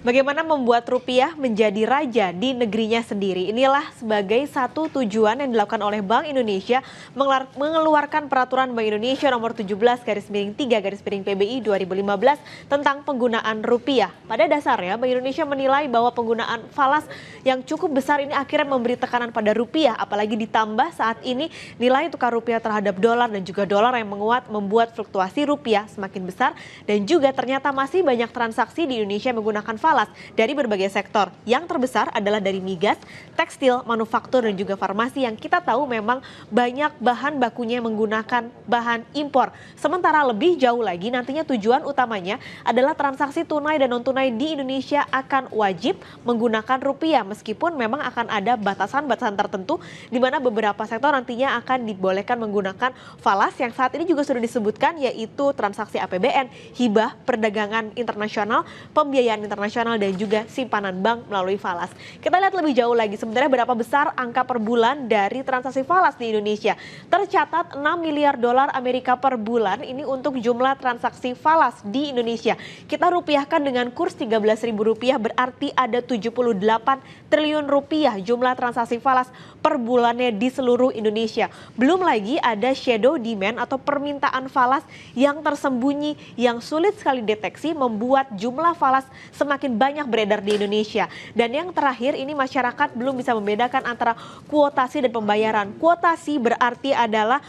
Bagaimana membuat rupiah menjadi raja di negerinya sendiri? Inilah sebagai satu tujuan yang dilakukan oleh Bank Indonesia mengeluarkan peraturan Bank Indonesia nomor 17/3/PBI 2015 tentang penggunaan rupiah. Pada dasarnya Bank Indonesia menilai bahwa penggunaan falas yang cukup besar ini akhirnya memberi tekanan pada rupiah, apalagi ditambah saat ini nilai tukar rupiah terhadap dolar dan juga dolar yang menguat membuat fluktuasi rupiah semakin besar dan juga ternyata masih banyak transaksi di Indonesia menggunakan falas dari berbagai sektor. Yang terbesar adalah dari migas, tekstil, manufaktur, dan juga farmasi yang kita tahu memang banyak bahan bakunya menggunakan bahan impor. Sementara lebih jauh lagi nantinya tujuan utamanya adalah transaksi tunai dan non-tunai di Indonesia akan wajib menggunakan rupiah meskipun memang akan ada batasan-batasan tertentu di mana beberapa sektor nantinya akan dibolehkan menggunakan falas yang saat ini juga sudah disebutkan yaitu transaksi APBN, hibah, perdagangan internasional, pembiayaan internasional dan juga simpanan bank melalui falas. Kita lihat lebih jauh lagi sebenarnya berapa besar angka per bulan dari transaksi falas di Indonesia. Tercatat 6 miliar dolar Amerika per bulan ini untuk jumlah transaksi falas di Indonesia. Kita rupiahkan dengan kurs Rp13.000 berarti ada 78 triliun rupiah jumlah transaksi falas per bulannya di seluruh Indonesia. Belum lagi ada shadow demand atau permintaan falas yang tersembunyi yang sulit sekali deteksi membuat jumlah falas semakin banyak beredar di Indonesia. Dan yang terakhir ini masyarakat belum bisa membedakan antara kuotasi dan pembayaran. Kuotasi berarti adalah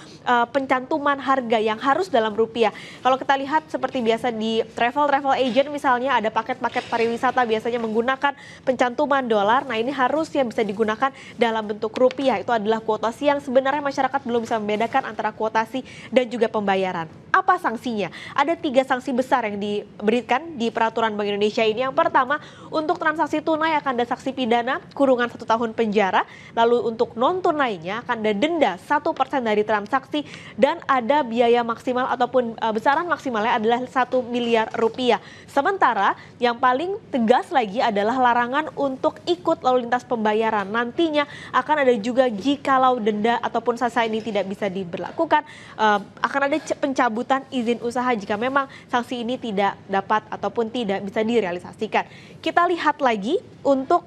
pencantuman harga yang harus dalam rupiah. Kalau kita lihat seperti biasa di travel agent misalnya ada paket-paket pariwisata biasanya menggunakan pencantuman dolar. Nah ini harusnya bisa digunakan dalam bentuk rupiah. Itu adalah kuotasi yang sebenarnya masyarakat belum bisa membedakan antara kuotasi dan juga pembayaran. Apa sanksinya? Ada 3 sanksi besar yang diberikan di peraturan Bank Indonesia ini. Yang pertama, untuk transaksi tunai akan ada sanksi pidana kurungan 1 tahun penjara. Lalu untuk non tunainya akan ada denda 1% dari transaksi dan ada biaya maksimal ataupun besaran maksimalnya adalah 1 miliar rupiah. Sementara yang paling tegas lagi adalah larangan untuk ikut lalu lintas pembayaran. Nantinya akan ada juga jikalau denda ataupun sanksi ini tidak bisa diberlakukan, akan ada pencabutan izin usaha jika memang sanksi ini tidak dapat ataupun tidak bisa direalisasikan. Kita lihat lagi untuk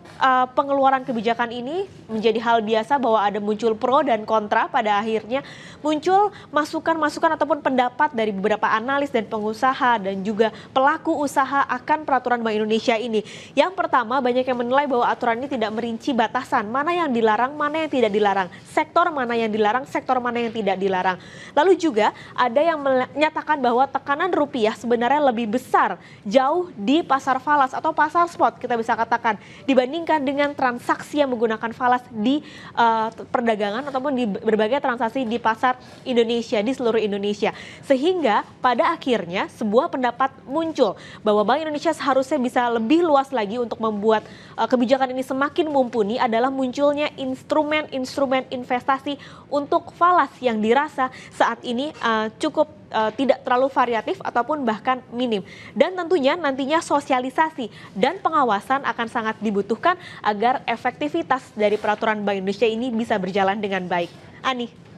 pengeluaran kebijakan ini menjadi hal biasa bahwa ada muncul pro dan kontra. Pada akhirnya muncul masukan-masukan ataupun pendapat dari beberapa analis dan pengusaha dan juga pelaku usaha akan peraturan Bank Indonesia ini. Yang pertama, banyak yang menilai bahwa aturan ini tidak merinci batasan mana yang dilarang, mana yang tidak dilarang, sektor mana yang dilarang, sektor mana yang tidak dilarang. Lalu juga ada yang menyatakan bahwa tekanan rupiah sebenarnya lebih besar jauh di pasar falas atau pasar spot kita bisa katakan dibandingkan dengan transaksi yang menggunakan falas di perdagangan ataupun di berbagai transaksi di pasar Indonesia, di seluruh Indonesia. Sehingga pada akhirnya sebuah pendapat muncul bahwa Bank Indonesia seharusnya bisa lebih luas lagi untuk membuat kebijakan ini semakin mumpuni adalah munculnya instrumen-instrumen investasi untuk falas yang dirasa saat ini cukup tidak terlalu variatif ataupun bahkan minim. Dan tentunya nantinya sosialisasi dan pengawasan akan sangat dibutuhkan agar efektivitas dari peraturan Bank Indonesia ini bisa berjalan dengan baik. Ani.